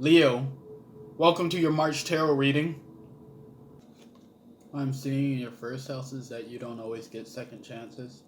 Leo, welcome to your March tarot reading. I'm seeing in your first house is that you don't always get second chances.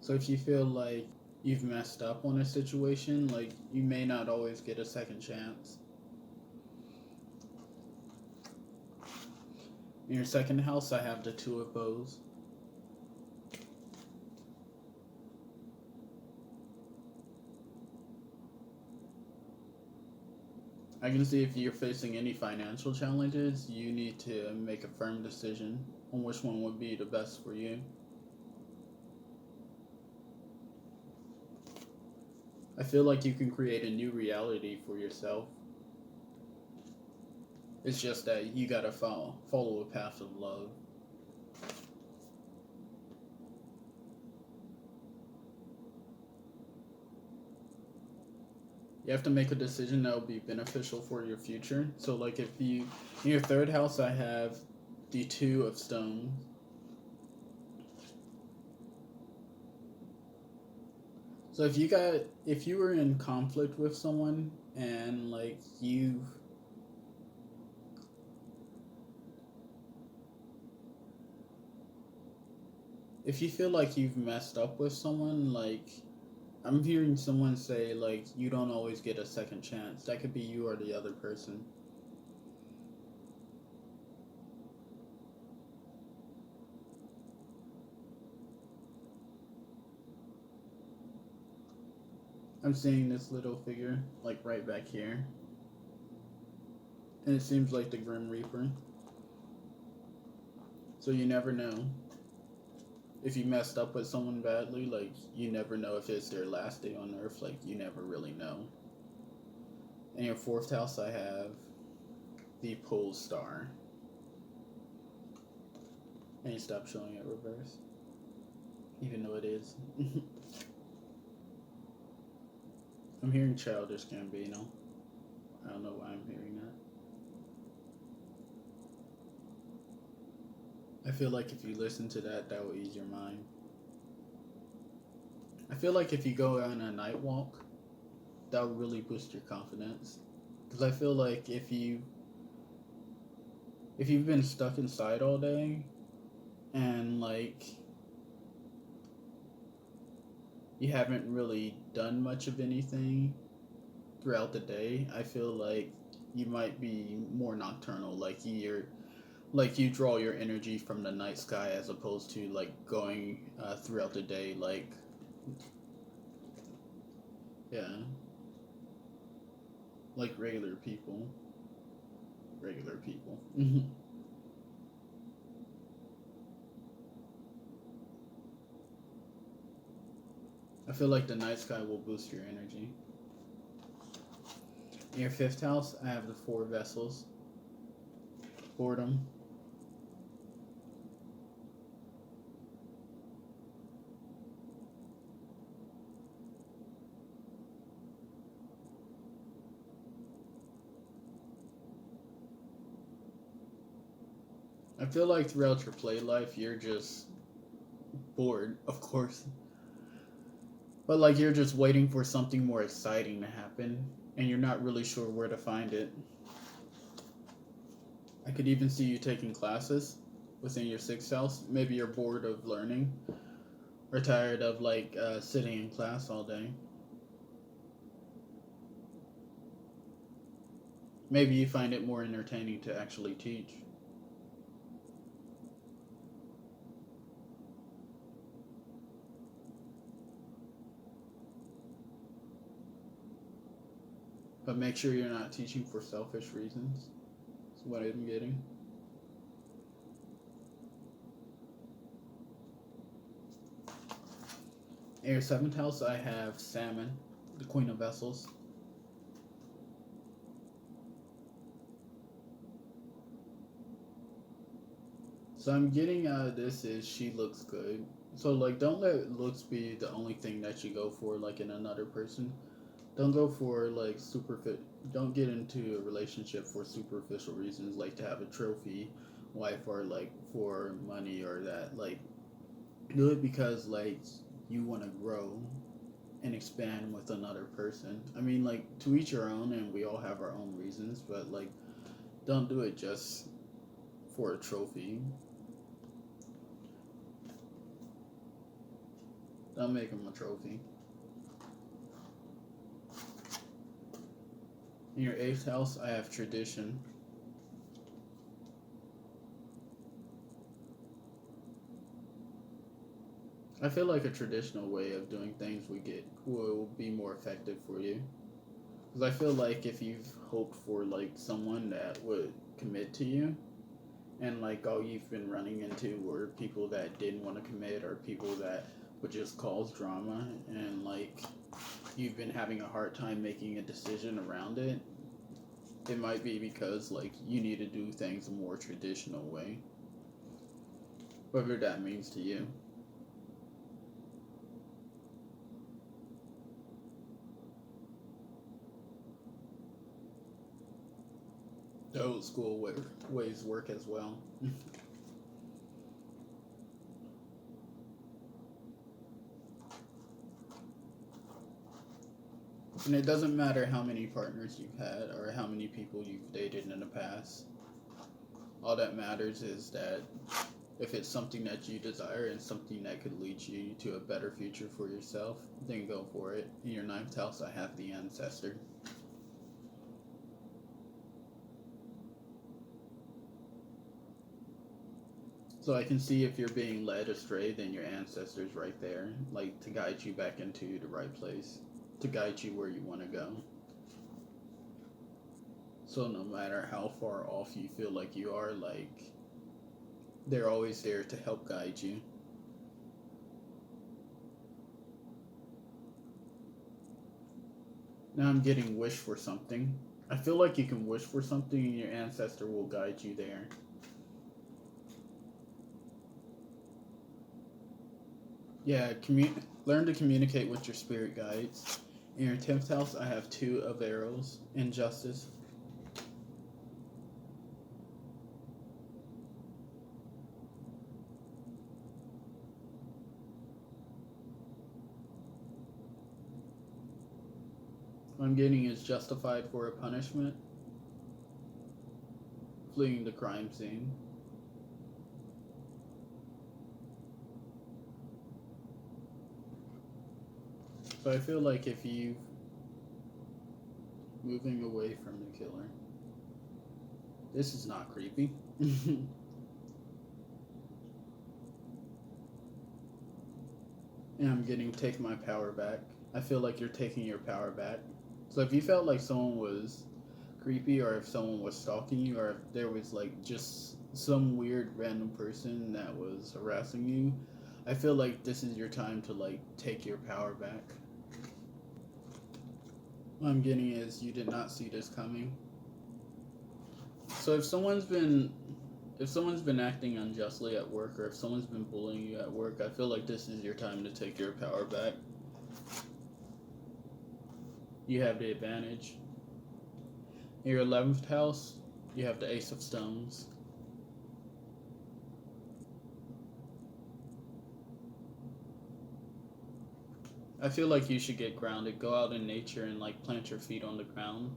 So if you feel like you've messed up on a situation, like you may not always get a second chance. In your second house, I have the Two of Bows. I can see if you're facing any financial challenges, you need to make a firm decision on which one would be the best for you. I feel like you can create a new reality for yourself. It's just that you gotta follow a path of love. You have to make a decision that will be beneficial for your future. So, like, if you, in your third house, I have the Two of Stones. So if you were in conflict with someone and like if you feel like you've messed up with someone, like I'm hearing someone say like you don't always get a second chance. That could be you or the other person. I'm seeing this little figure like right back here. And it seems like the Grim Reaper. So you never know. If you messed up with someone badly, like you never know if it's their last day on earth, like you never really know. In your fourth house I have the Pole Star. And you stop showing it reverse. Even though it is. I'm hearing Childish Gambino. I don't know why I'm hearing that. I feel like if you listen to that, that will ease your mind. I feel like if you go on a night walk, that will really boost your confidence. Because I feel like if you've been stuck inside all day and like you haven't really done much of anything throughout the day, I feel like you might be more nocturnal. Like you draw your energy from the night sky as opposed to like going throughout the day. Like yeah, like regular people. Regular people. I feel like the night sky will boost your energy. In your fifth house, I have the Four Vessels. Boredom. I feel like throughout your play life, you're just bored, of course. But like you're just waiting for something more exciting to happen, and you're not really sure where to find it. I could even see you taking classes within your sixth house. Maybe you're bored of learning or tired of like sitting in class all day. Maybe you find it more entertaining to actually teach. But make sure you're not teaching for selfish reasons. That's what I'm getting. In your seventh house, I have Salmon, the Queen of Vessels. So I'm getting out of this is she looks good. So like, don't let looks be the only thing that you go for, like in another person. Don't go for like superficial. Don't get into a relationship for superficial reasons, like to have a trophy wife or like for money or that. Like, do it because like you want to grow. and expand with another person. I mean, like, to each our own, and we all have our own reasons, but like, don't do it just for a trophy. Don't make them a trophy. In your 8th house, I have tradition. I feel like a traditional way of doing things will be more effective for you. Because I feel like if you've hoped for like someone that would commit to you, and like all you've been running into were people that didn't want to commit or people that would just cause drama, and like you've been having a hard time making a decision around it, it might be because like you need to do things a more traditional way, whatever that means to you. The old school ways work as well. And it doesn't matter how many partners you've had or how many people you've dated in the past. All that matters is that if it's something that you desire and something that could lead you to a better future for yourself, then go for it. In your 9th house, I have the ancestor. So I can see if you're being led astray, then your ancestor's right there, like to guide you back into the right place, to guide you where you want to go. So no matter how far off you feel like you are, like they're always there to help guide you. Now I'm getting wish for something. I feel like you can wish for something and your ancestor will guide you there. Yeah, learn to communicate with your spirit guides. In your 10th house, I have 2 of arrows. Injustice. What I'm getting is justified for a punishment. Fleeing the crime scene. So I feel like if you moving away from the killer. This is not creepy. And I'm getting take my power back. I feel like you're taking your power back. So if you felt like someone was creepy or if someone was stalking you or if there was like just some weird random person that was harassing you, I feel like this is your time to like take your power back. What I'm getting is you did not see this coming. So if someone's been acting unjustly at work or if someone's been bullying you at work, I feel like this is your time to take your power back. You have the advantage. In your 11th house, you have the Ace of Stones. I feel like you should get grounded. Go out in nature and like plant your feet on the ground.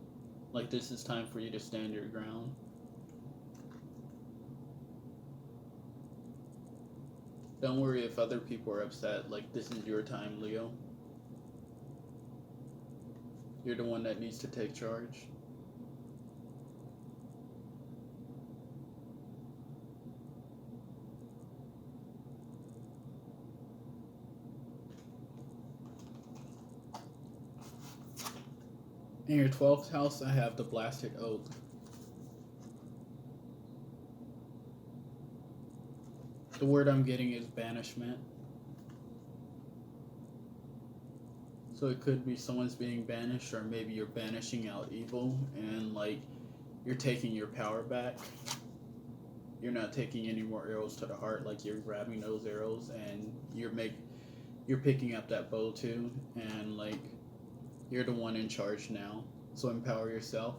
Like this is time for you to stand your ground. Don't worry if other people are upset. Like this is your time, Leo. You're the one that needs to take charge. In your 12th house, I have the Blasted Oath. The word I'm getting is banishment. So it could be someone's being banished, or maybe you're banishing out evil, and like you're taking your power back. You're not taking any more arrows to the heart. Like you're grabbing those arrows, and you're picking up that bow too, and like you're the one in charge now. So empower yourself.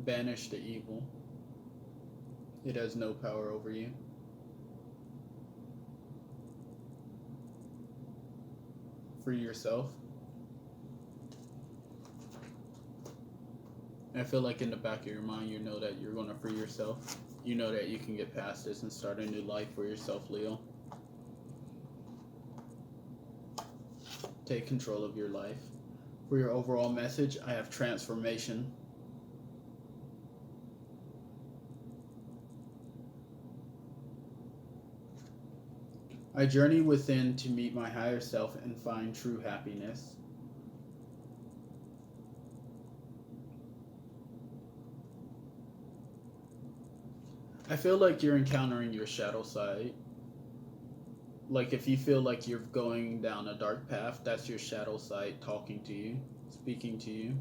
Banish the evil. It has no power over you. free yourself. And I feel like in the back of your mind, you know that you're going to free yourself. You know that you can get past this and start a new life for yourself, Leo. Take control of your life. For your overall message, I have transformation. I journey within to meet my higher self and find true happiness. I feel like you're encountering your shadow side. Like if you feel like you're going down a dark path, that's your shadow side talking to you, speaking to you.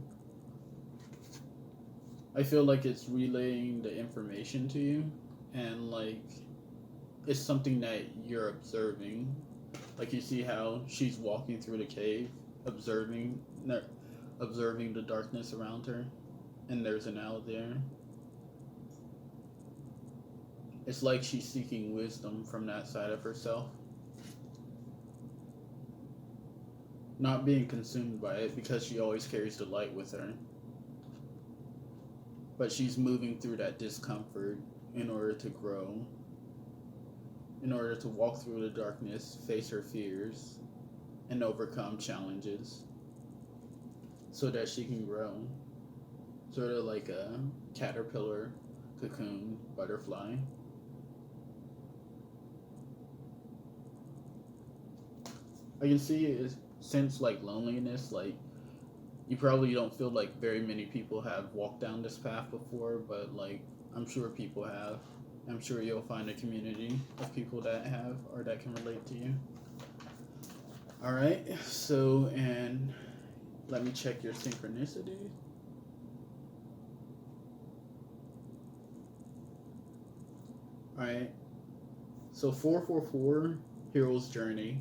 I feel like it's relaying the information to you, and like it's something that you're observing. Like you see how she's walking through the cave, observing the darkness around her, and there's an owl there. It's like she's seeking wisdom from that side of herself. Not being consumed by it because she always carries the light with her. But she's moving through that discomfort in order to grow, in order to walk through the darkness, face her fears, and overcome challenges so that she can grow. Sort of like a caterpillar, cocoon, butterfly. I can see it sense like loneliness, like you probably don't feel like very many people have walked down this path before, but like I'm sure people have. I'm sure you'll find a community of people that have or that can relate to you. All right, so and let me check your synchronicity. All right, so 444 Hero's Journey.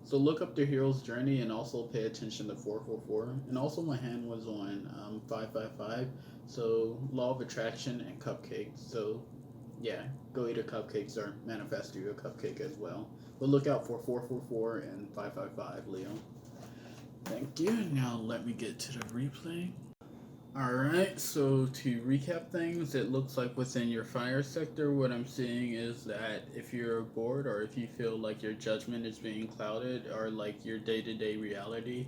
So look up the hero's journey and also pay attention to 444. And also my hand was on 555. So law of attraction and cupcakes. So yeah, go eat a cupcakes or manifest you a cupcake as well. But look out for 444 and 555, Leo. Thank you. Now let me get to the replay. Alright, so to recap things, it looks like within your fire sector, what I'm seeing is that if you're bored or if you feel like your judgment is being clouded or like your day to day reality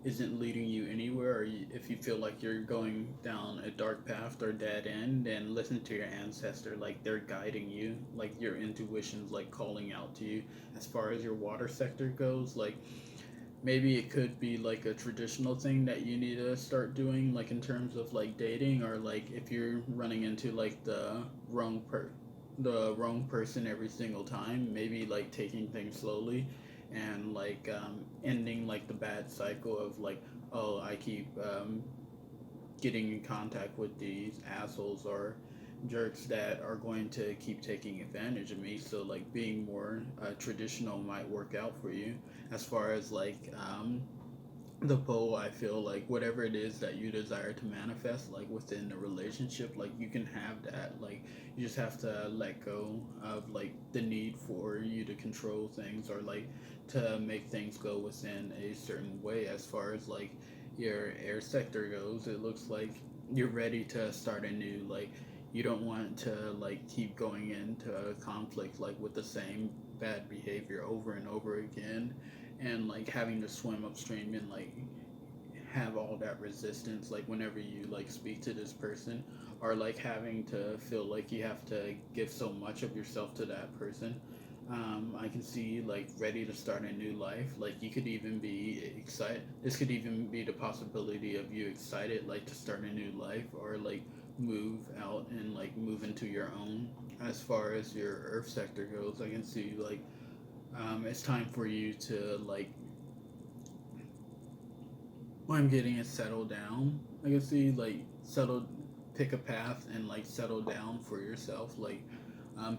isn't leading you anywhere, or if you feel like you're going down a dark path or dead end, then listen to your ancestor, like they're guiding you, like your intuition's like calling out to you. As far as your water sector goes, like maybe it could be like a traditional thing that you need to start doing, like in terms of like dating, or like if you're running into like the wrong person every single time, maybe like taking things slowly and like ending like the bad cycle of like, oh, I keep getting in contact with these assholes or jerks that are going to keep taking advantage of me. So like being more traditional might work out for you. As far as like the pole, I feel like whatever it is that you desire to manifest, like within the relationship, like you can have that. Like you just have to let go of like the need for you to control things or like to make things go within a certain way. As far as like your air sector goes, it looks like you're ready to start a new, like you don't want to like keep going into a conflict like with the same bad behavior over and over again, and like having to swim upstream and like have all that resistance like whenever you like speak to this person, or like having to feel like you have to give so much of yourself to that person. I can see like ready to start a new life. Like you could even be excited. This could even be the possibility of you excited like to start a new life or like move out and like move into your own. As far as your earth sector goes, I can see like it's time for you to like, what I'm getting is settle down. I can see like settle, pick a path and like settle down for yourself. Like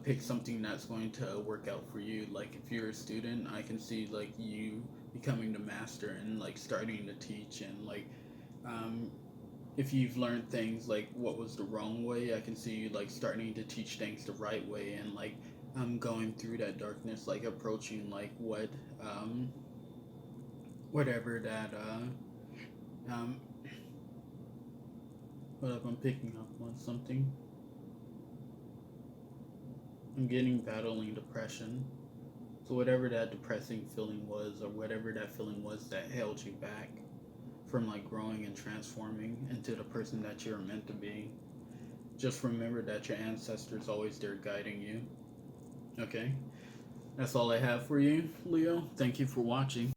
pick something that's going to work out for you. Like if you're a student, I can see like you becoming the master and like starting to teach, and like if you've learned things like what was the wrong way, I can see you like starting to teach things the right way, and like going through that darkness, like approaching like what whatever that um hold up, I'm picking up on something. I'm getting battling depression. So whatever that depressing feeling was, or whatever that feeling was that held you back from like growing and transforming into the person that you're meant to be, just remember that your ancestors always there guiding you. Okay? That's all I have for you, Leo. Thank you for watching.